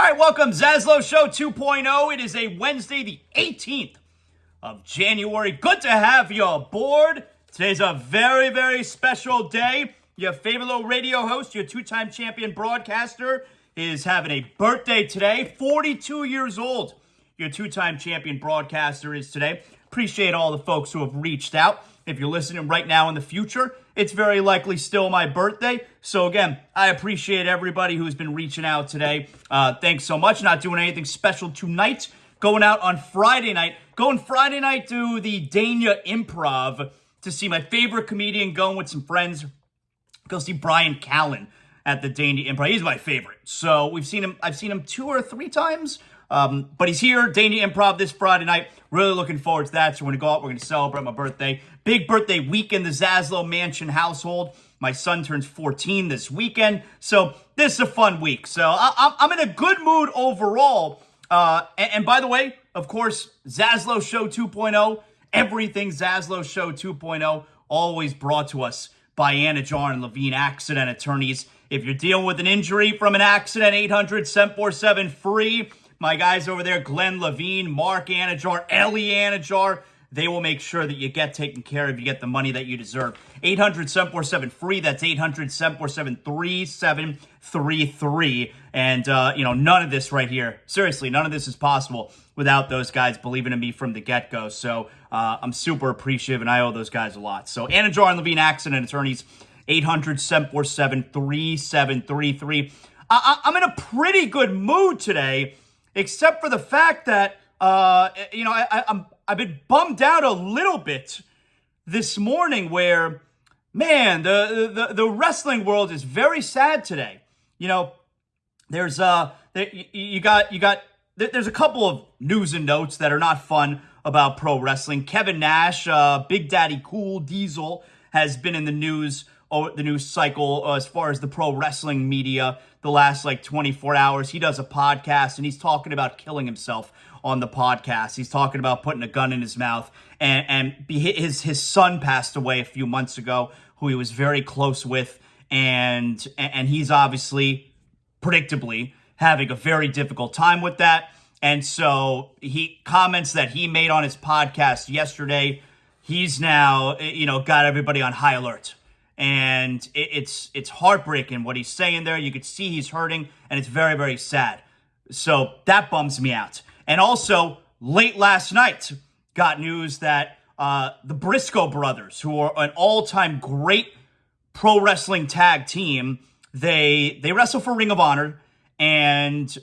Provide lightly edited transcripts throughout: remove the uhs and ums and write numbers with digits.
right, welcome, ZASLOW Show 2.0. It is a Wednesday, the 18th of January. Good to have you aboard. Today's a very, very special day. Your favorite little radio host, your two-time champion broadcaster, is having a birthday today. 42 years old, your two-time champion broadcaster is today. Appreciate all the folks who have reached out. If you're listening right now in the future, it's very likely still my birthday. So again, I appreciate everybody who's been reaching out today. Thanks so much. Not doing anything special tonight. Going out on Friday night. Going Friday night to the Dania Improv to see my favorite comedian, going with some friends. Go see Brian Callen at the Dania Improv. He's my favorite. So we've seen him. I've seen him 2 or 3 times. But he's here, Dania Improv this Friday night. Really looking forward to that. So we're going to go out. We're going to celebrate my birthday. Big birthday week in the ZASLOW Mansion household. My son turns 14 this weekend. So this is a fun week. So I'm in a good mood overall. And by the way, of course, ZASLOW Show 2.0. Everything ZASLOW Show 2.0. Always brought to us by Anidjar and Levine accident attorneys. If you're dealing with an injury from an accident, 800-747-FREE. My guys over there, Glenn Levine, Mark Anidjar, Ellie Anidjar, they will make sure that you get taken care of, you get the money that you deserve. 800-747-FREE, that's 800-747-3733. And, none of this right here, seriously, none of this is possible without those guys believing in me from the get-go. So I'm super appreciative, and I owe those guys a lot. So Anidjar and Levine accident attorneys, 800-747-3733. I'm in a pretty good mood today, except for the fact that, I've been bummed out a little bit this morning where, man, the wrestling world is very sad today. There's a couple of news and notes that are not fun about pro wrestling. Kevin Nash, Big Daddy Cool Diesel, has been in the news cycle as far as the pro wrestling media the last 24 hours. He does a podcast and he's talking about killing himself on the podcast. He's talking about putting a gun in his mouth, and his son passed away a few months ago, who he was very close with, and he's obviously, predictably, having a very difficult time with that. And so he comments that he made on his podcast yesterday, he's now, got everybody on high alert. And it's heartbreaking what he's saying there. You could see he's hurting, and it's very, very sad. So that bums me out. And also, late last night, got news that the Briscoe brothers, who are an all-time great pro wrestling tag team, they wrestle for Ring of Honor, and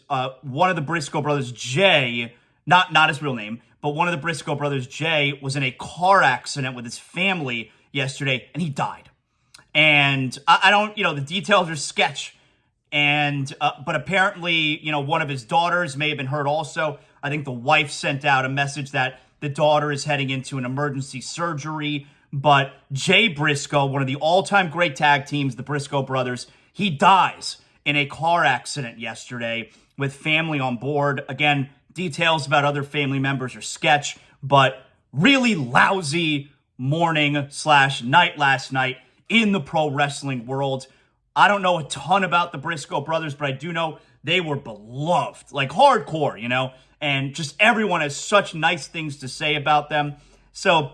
one of the Briscoe brothers, Jay, not his real name, but one of the Briscoe brothers, Jay, was in a car accident with his family yesterday, and he died. And I don't, the details are sketch. And, but apparently, one of his daughters may have been hurt also. I think the wife sent out a message that the daughter is heading into an emergency surgery. But Jay Briscoe, one of the all-time great tag teams, the Briscoe brothers, he dies in a car accident yesterday with family on board. Again, details about other family members are sketch, but really lousy morning/night last night in the pro wrestling world. I don't know a ton about the Briscoe brothers, but I do know they were beloved, hardcore, and just everyone has such nice things to say about them. So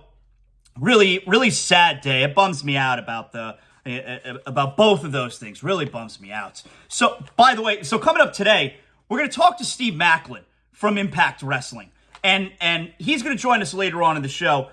really, really sad day. It bums me out about both of those things. Really bums me out. So, by the way, coming up today, we're going to talk to Steve Macklin from Impact Wrestling, and he's going to join us later on in the show.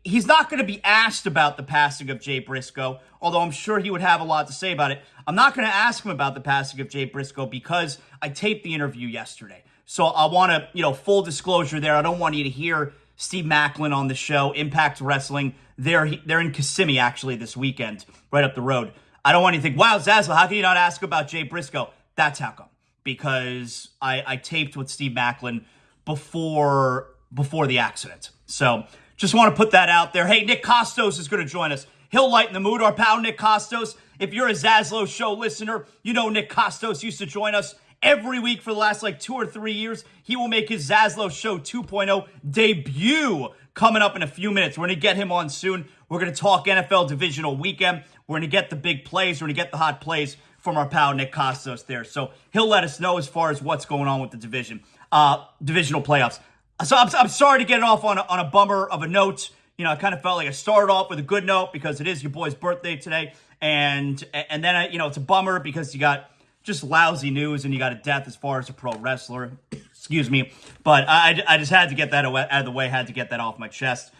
He's not going to be asked about the passing of Jay Briscoe, although I'm sure he would have a lot to say about it. I'm not going to ask him about the passing of Jay Briscoe because I taped the interview yesterday. So I want to, full disclosure there. I don't want you to hear Steve Macklin on the show, Impact Wrestling. They're in Kissimmee, actually, this weekend, right up the road. I don't want you to think, wow, ZASLOW, how can you not ask about Jay Briscoe? That's how come. Because I taped with Steve Macklin before the accident. So just want to put that out there. Hey, Nick Costos is going to join us. He'll lighten the mood. Our pal Nick Costos. If you're a ZASLOW Show listener, you know Nick Costos used to join us every week for the last 2 or 3 years. He will make his ZASLOW Show 2.0 debut coming up in a few minutes. We're going to get him on soon. We're going to talk NFL divisional weekend. We're going to get the big plays. We're going to get the hot plays from our pal Nick Costos there. So he'll let us know as far as what's going on with the divisional playoffs. So I'm sorry to get it off on a bummer of a note. I kind of felt like I started off with a good note because it is your boy's birthday today. And then, it's a bummer because you got just lousy news and you got a death as far as a pro wrestler. Excuse me. But I just had to get that out of the way, had to get that off my chest.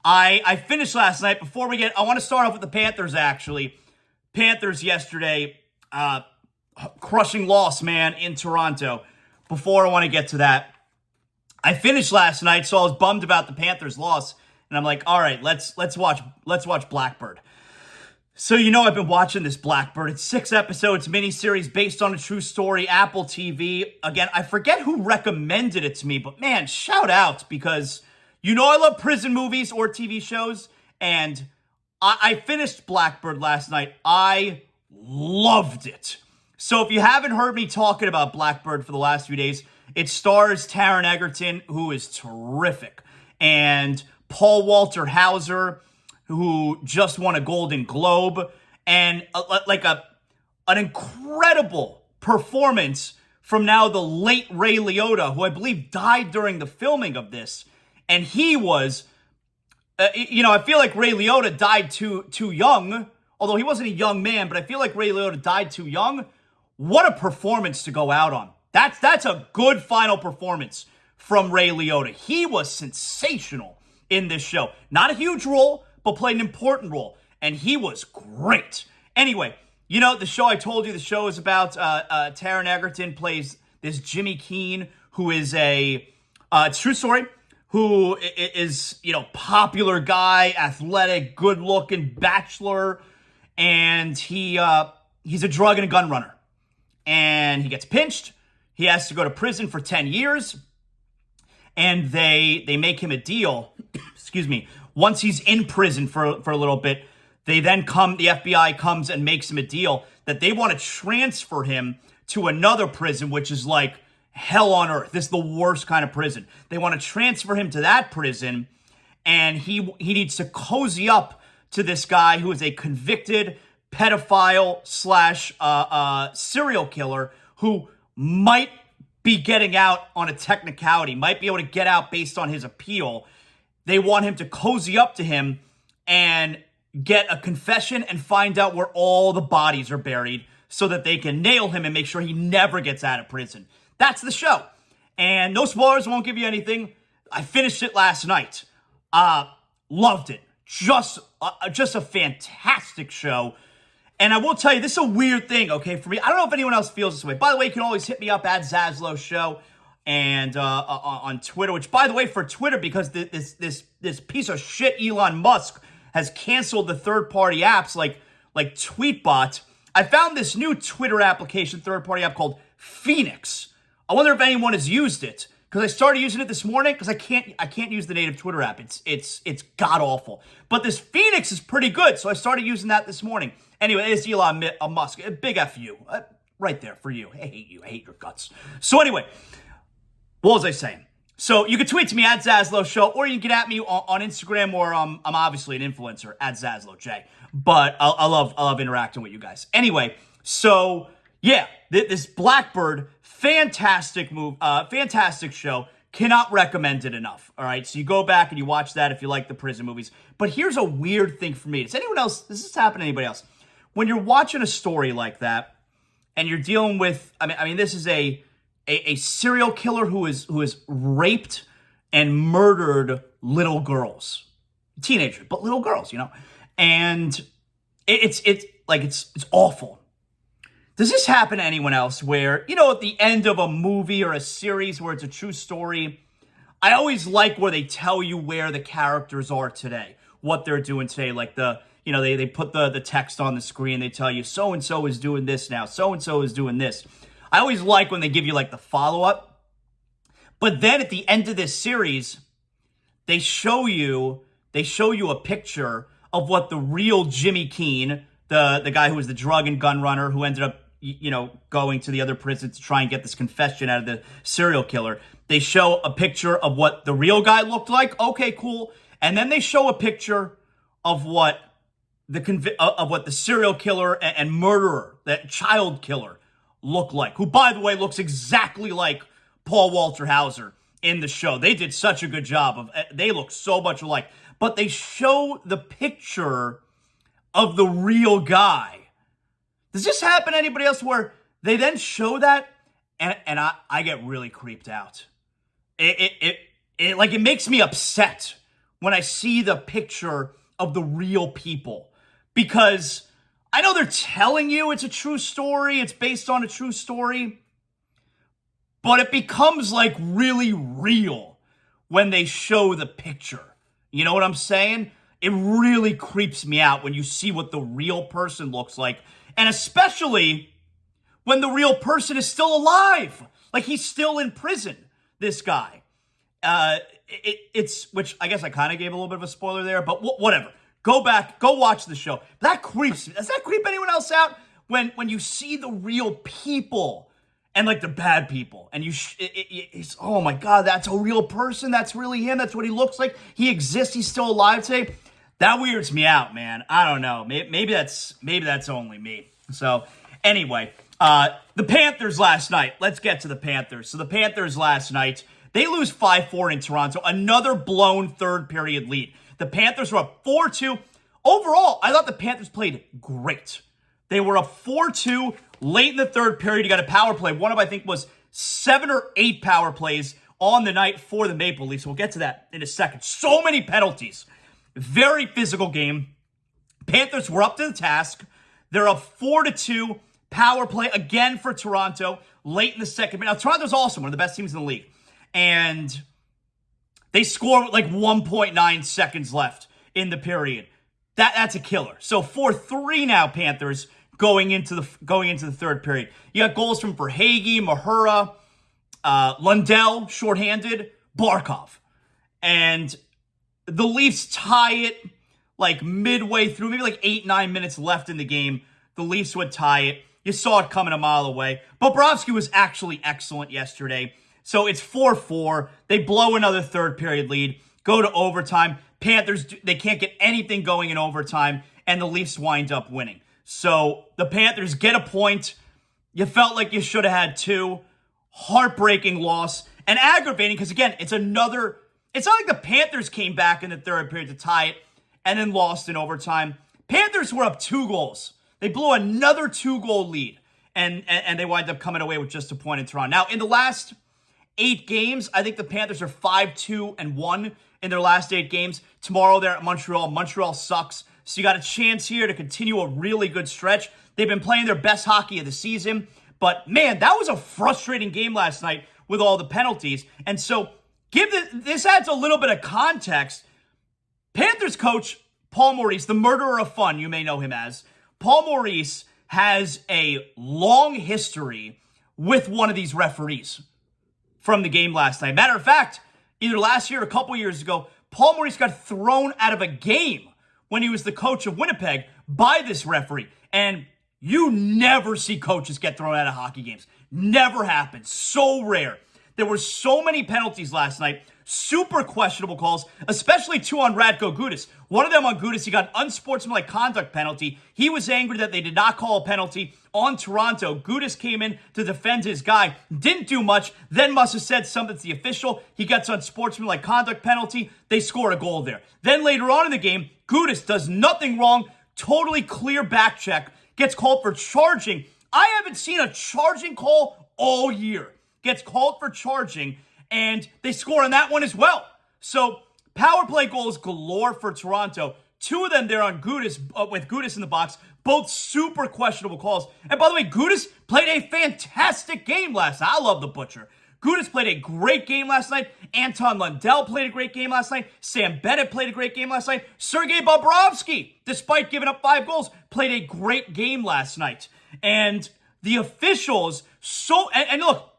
I finished last night. I want to start off with the Panthers, actually. Panthers yesterday, crushing loss, man, in Toronto. Before I want to get to that, I finished last night, so I was bummed about the Panthers' loss, and I'm like, all right, let's watch Blackbird. So I've been watching this Blackbird. It's 6 episodes, miniseries based on a true story, Apple TV. Again, I forget who recommended it to me, but man, shout out, because I love prison movies or TV shows, and I finished Blackbird last night. I loved it. So if you haven't heard me talking about Blackbird for the last few days, it stars Taron Egerton, who is terrific, and Paul Walter Hauser, who just won a Golden Globe, and an incredible performance from now the late Ray Liotta, who I believe died during the filming of this, and he was... I feel like Ray Liotta died too young, although he wasn't a young man, but I feel like Ray Liotta died too young. What a performance to go out on. That's a good final performance from Ray Liotta. He was sensational in this show. Not a huge role, but played an important role, and he was great. Anyway, the show I told you, the show is about Taron Egerton plays this Jimmy Keene, who is it's a true story, who is, popular guy, athletic, good-looking bachelor, and he's a drug and a gun runner. And he gets pinched. He has to go to prison for 10 years, and they make him a deal. Excuse me. Once he's in prison for a little bit, the FBI comes and makes him a deal that they want to transfer him to another prison, which is like hell on earth. This is the worst kind of prison. They want to transfer him to that prison, and he needs to cozy up to this guy who is a convicted pedophile / serial killer who might be getting out on a technicality, might be able to get out based on his appeal. They want him to cozy up to him and get a confession and find out where all the bodies are buried so that they can nail him and make sure he never gets out of prison. That's the show. And no spoilers, won't give you anything. I finished it last night. Loved it. Just a fantastic show. And I will tell you, this is a weird thing, okay, for me. I don't know if anyone else feels this way. By the way, you can always hit me up at ZASLOW SHOW and on Twitter, which, by the way, for Twitter, because this piece of shit Elon Musk has canceled the third-party apps like Tweetbot, I found this new Twitter application, third-party app called Phoenix. I wonder if anyone has used it, because I started using it this morning because I can't use the native Twitter app. It's god awful. But this Phoenix is pretty good, so I started using that this morning. Anyway, it's Elon Musk. A big F you. Right there for you. I hate you. I hate your guts. So anyway, what was I saying? So you can tweet to me at ZASLOW Show, or you can get at me on Instagram, or I'm obviously an influencer at ZASLOWJ. But I love interacting with you guys. Anyway, so yeah, this Blackbird, fantastic show. Cannot recommend it enough. All right, so you go back and you watch that if you like the prison movies. But here's a weird thing for me. Does anyone else? Does this happen to anybody else? When you're watching a story like that, and you're dealing with, I mean, this is a serial killer who is raped and murdered little girls, teenagers, but little girls, and it's awful. Does this happen to anyone else where, at the end of a movie or a series where it's a true story, I always like where they tell you where the characters are today, what they're doing today, like they put the text on the screen, they tell you so-and-so is doing this now, so-and-so is doing this. I always like when they give you the follow-up, but then at the end of this series, they show you a picture of what the real Jimmy Keene, the guy who was the drug and gun runner who ended up, going to the other prison to try and get this confession out of the serial killer. They show a picture of what the real guy looked like. Okay, cool. And then they show a picture of what of what the serial killer and murderer, that child killer, look like, who, by the way, looks exactly like Paul Walter Hauser in the show. They did such a good job of, they look so much alike, but they show the picture of the real guy. Does this happen to anybody else where they then show that and I get really creeped out? It makes me upset when I see the picture of the real people, because I know they're telling you it's a true story, it's based on a true story, but it becomes like really real when they show the picture. You know what I'm saying? It really creeps me out when you see what the real person looks like, and especially when the real person is still alive. Like, he's still in prison, this guy. Which I guess I kind of gave a little bit of a spoiler there, but whatever. Go back, go watch the show. That creeps me. Does that creep anyone else out? When you see the real people and like the bad people, and it's, oh my God, that's a real person. That's really him. That's what he looks like. He exists. He's still alive today. That weirds me out, man. I don't know. Maybe that's only me. So anyway, the Panthers last night. Let's get to the Panthers. So the Panthers last night, they lose 5-4 in Toronto. Another blown third period lead. The Panthers were up 4-2. Overall, I thought the Panthers played great. They were up 4-2 late in the third period. You got a power play. One of, I think, was 7 or 8 power plays on the night for the Maple Leafs. We'll get to that in a second. So many penalties. Very physical game. Panthers were up to the task. They're up 4-2. Power play again for Toronto late in the second minute. Now, Toronto's awesome, one of the best teams in the league. And they score with like 1.9 seconds left in the period. That's a killer. So 4-3 now, Panthers going into the third period. You got goals from Verhaeghe, Mahura, Lundell, shorthanded, Barkov. And the Leafs tie it like midway through, maybe like 8-9 minutes left in the game. The Leafs would tie it. You saw it coming a mile away. Bobrovsky was actually excellent yesterday. So it's 4-4. They blow another third period lead, go to overtime. Panthers, they can't get anything going in overtime, and the Leafs wind up winning. So the Panthers get a point. You felt like you should have had 2. Heartbreaking loss, and aggravating because, again, it's not like the Panthers came back in the third period to tie it and then lost in overtime. Panthers were up 2 goals. They blew another 2-goal lead, and they wind up coming away with just a point in Toronto. Now, in the last 8 games, I think the Panthers are 5-2-1 in their last 8 games. Tomorrow they're at Montreal. Montreal sucks. So you got a chance here to continue a really good stretch. They've been playing their best hockey of the season. But man, that was a frustrating game last night with all the penalties. And so this adds a little bit of context. Panthers coach Paul Maurice, the murderer of fun, you may know him as. Paul Maurice has a long history with one of these referees from the game last night. Matter of fact, either last year or a couple years ago, Paul Maurice got thrown out of a game when he was the coach of Winnipeg by this referee. And you never see coaches get thrown out of hockey games. Never happens. So rare. There were so many penalties last night. Super questionable calls, especially 2 on Radko Gudas. One of them on Gudas, he got an unsportsmanlike conduct penalty. He was angry that they did not call a penalty on Toronto. Gudas came in to defend his guy. Didn't do much. Then must have said something to the official. He gets unsportsmanlike conduct penalty. They scored a goal there. Then later on in the game, Gudas does nothing wrong. Totally clear back check. Gets called for charging. I haven't seen a charging call all year. Gets called for charging, and they score on that one as well. So power play goals galore for Toronto. 2 of them there on Gudas, with Gudas in the box. Both super questionable calls. And by the way, Gudas played a fantastic game last night. I love the Butcher. Gudas played a great game last night. Anton Lundell played a great game last night. Sam Bennett played a great game last night. Sergei Bobrovsky, despite giving up 5 goals, played a great game last night. And the officials, and look,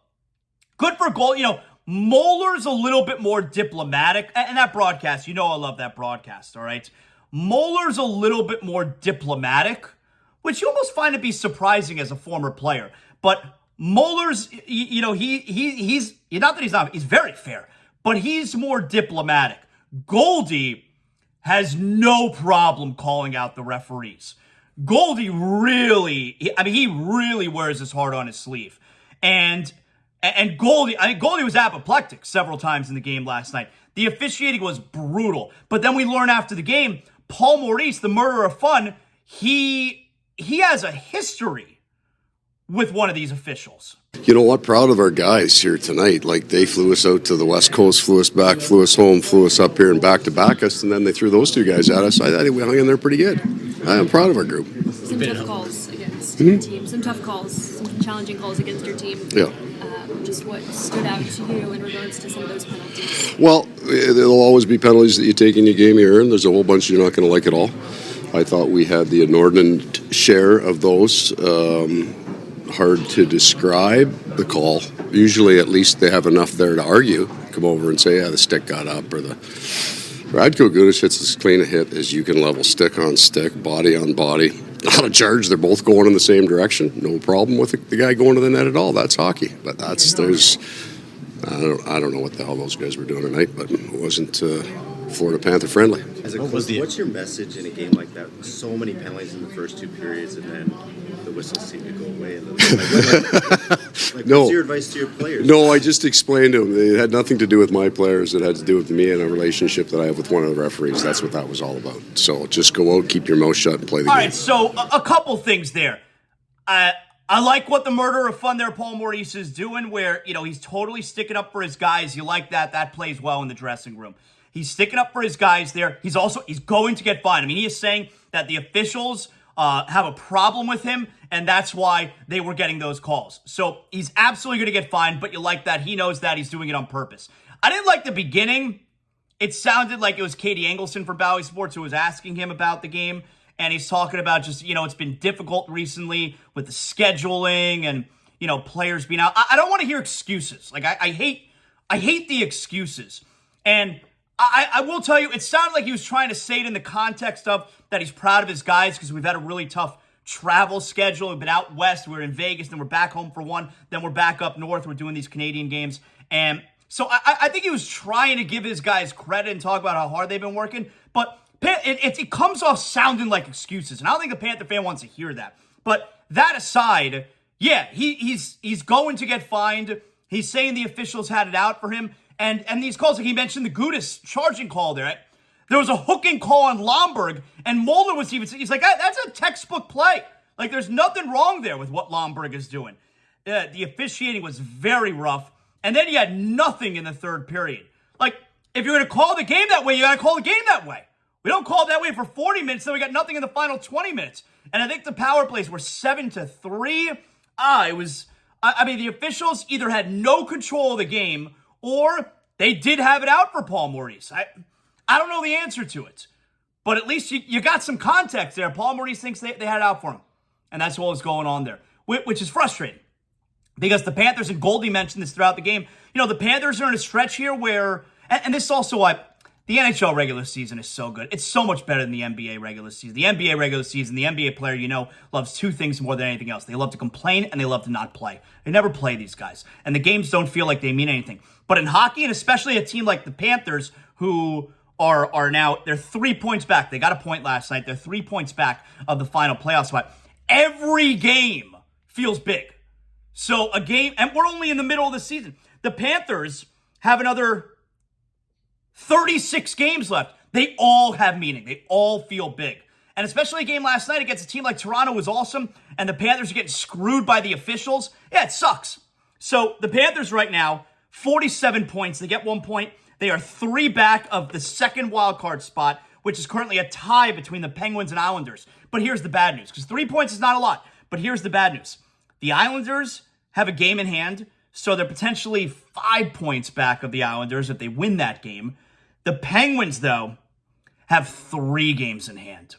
good for goal. You know, Moeller's a little bit more diplomatic. And that broadcast, you know I love that broadcast, all right? Moeller's a little bit more diplomatic, which you almost find to be surprising as a former player. But Moeller's, you know, he's not that he's not, he's very fair, but he's more diplomatic. Goldie has no problem calling out the referees. Goldie really, he really wears his heart on his sleeve. And Goldie, Goldie was apoplectic several times in the game last night. The officiating was brutal. But then we learn after the game, Paul Maurice, the murderer of fun, he has a history with one of these officials. You know what? Proud of our guys here tonight. Like, they flew us out to the West Coast, flew us back, flew us home, flew us up here and back us, and then they threw those two guys at us. I thought we hung in there pretty good. I am proud of our group. Some tough calls against your team. Some tough calls, some challenging calls against your team. Yeah. Just what stood out to you in regards to some of those penalties? Well, there'll always be penalties that you take in your game you earn. There's a whole bunch you're not going to like at all. I thought we had the inordinate share of those. Hard to describe the call. Usually, at least they have enough there to argue. Come over and say, yeah, the stick got up, or the Radko Gudas hits as clean a hit as you can level, stick on stick, body on body. Not a charge. They're both going in the same direction. No problem with the guy going to the net at all. That's hockey. But I don't know what the hell those guys were doing tonight, but it wasn't Florida Panther friendly. As a coach, what's your message in a game like that? So many penalties in the first two periods, and then the whistles seem to go away. No. What's your advice to your players? No, I just explained to them. It had nothing to do with my players. It had to do with me and a relationship that I have with one of the referees. That's what that was all about. So just go out, keep your mouth shut, and play the game. All right, so a couple things there. I like what the murderer of fun there, Paul Maurice, is doing, where, he's totally sticking up for his guys. You like that. That plays well in the dressing room. He's sticking up for his guys there. He's going to get fined. He is saying that the officials have a problem with him, and that's why they were getting those calls. So he's absolutely going to get fined, but you like that. He knows that. He's doing it on purpose. I didn't like the beginning. It sounded like it was Katie Engelson from Bally Sports who was asking him about the game, and he's talking about just, it's been difficult recently with the scheduling and, players being out. I don't want to hear excuses. Like, I hate the excuses. And I will tell you, it sounded like he was trying to say it in the context of that he's proud of his guys because we've had a really tough travel schedule. We've been out west, we're in Vegas, then we're back home for one, then we're back up north, we're doing these Canadian games. And so I think he was trying to give his guys credit and talk about how hard they've been working, but it comes off sounding like excuses, and I don't think a Panther fan wants to hear that. But that aside, yeah, he's going to get fined. He's saying the officials had it out for him. And these calls, like he mentioned the Gudas charging call there. There was a hooking call on Lomberg, and Mulder was he's like, that's a textbook play. Like, there's nothing wrong there with what Lomberg is doing. The officiating was very rough, and then you had nothing in the third period. Like, if you're going to call the game that way, you got to call the game that way. We don't call it that way for 40 minutes, then we got nothing in the final 20 minutes. And I think the power plays were 7-3. The officials either had no control of the game, or they did have it out for Paul Maurice. I don't know the answer to it. But at least you got some context there. Paul Maurice thinks they had it out for him. And that's what was going on there, which is frustrating. Because the Panthers, and Goldie mentioned this throughout the game, the Panthers are in a stretch here where, and this is also why the NHL regular season is so good. It's so much better than the NBA regular season. The NBA regular season, the NBA player, loves two things more than anything else. They love to complain and they love to not play. They never play, these guys. And the games don't feel like they mean anything. But in hockey, and especially a team like the Panthers, who are now, they're 3 points back. They got a point last night. They're 3 points back of the final playoff spot. Every game feels big. So a game, and we're only in the middle of the season. The Panthers have another 36 games left. They all have meaning. They all feel big. And especially a game last night against a team like Toronto was awesome, and the Panthers are getting screwed by the officials. Yeah, it sucks. So the Panthers right now, 47 points. They get 1 point. They are 3 back of the second wildcard spot, which is currently a tie between the Penguins and Islanders. But here's the bad news, because 3 points is not a lot. But here's the bad news. The Islanders have a game in hand, so they're potentially 5 points back of the Islanders if they win that game. The Penguins, though, have 3 games in hand.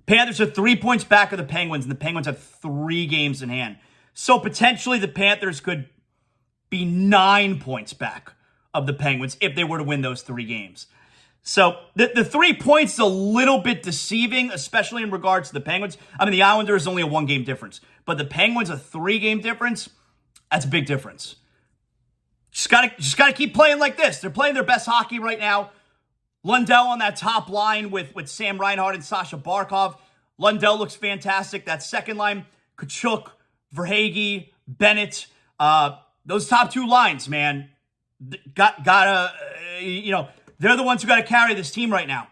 Panthers are 3 points back of the Penguins, and the Penguins have 3 games in hand. So potentially the Panthers could be 9 points back of the Penguins if they were to win those 3 games. So the 3 points is a little bit deceiving, especially in regards to the Penguins. The Islanders is only a 1-game difference, but the Penguins a 3-game difference. That's a big difference. Just gotta keep playing like this. They're playing their best hockey right now. Lundell on that top line with Sam Reinhart and Sasha Barkov. Lundell looks fantastic. That second line, Kachuk, Verhaeghe, Bennett. Those top two lines, man, gotta, they're the ones who got to carry this team right now.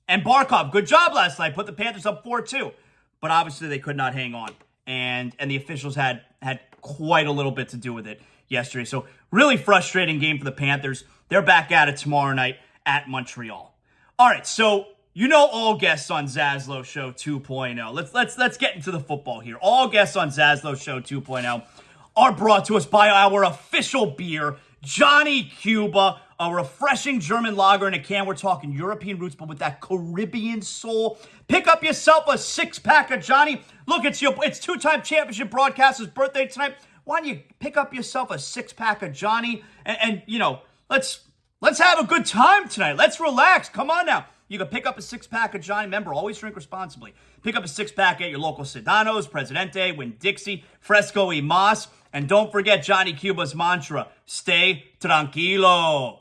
And Barkov, good job last night. Put the Panthers up 4-2. But obviously they could not hang on. And the officials had quite a little bit to do with it yesterday. So really frustrating game for the Panthers. They're back at it tomorrow night at Montreal. All right, so all guests on ZASLOW Show 2.0. Let's get into the football here. All guests on ZASLOW Show 2.0 are brought to us by our official beer, Johnny Cuba, a refreshing German lager in a can. We're talking European roots, but with that Caribbean soul. Pick up yourself a six-pack of Johnny. Look, it's two-time championship broadcaster's birthday tonight. Why don't you pick up yourself a six-pack of Johnny and let's have a good time tonight. Let's relax. Come on now. You can pick up a six-pack of Johnny. Remember, always drink responsibly. Pick up a six-pack at your local Sedano's, Presidente, Winn-Dixie, Fresco y Mas. And don't forget Johnny Cuba's mantra, stay tranquilo.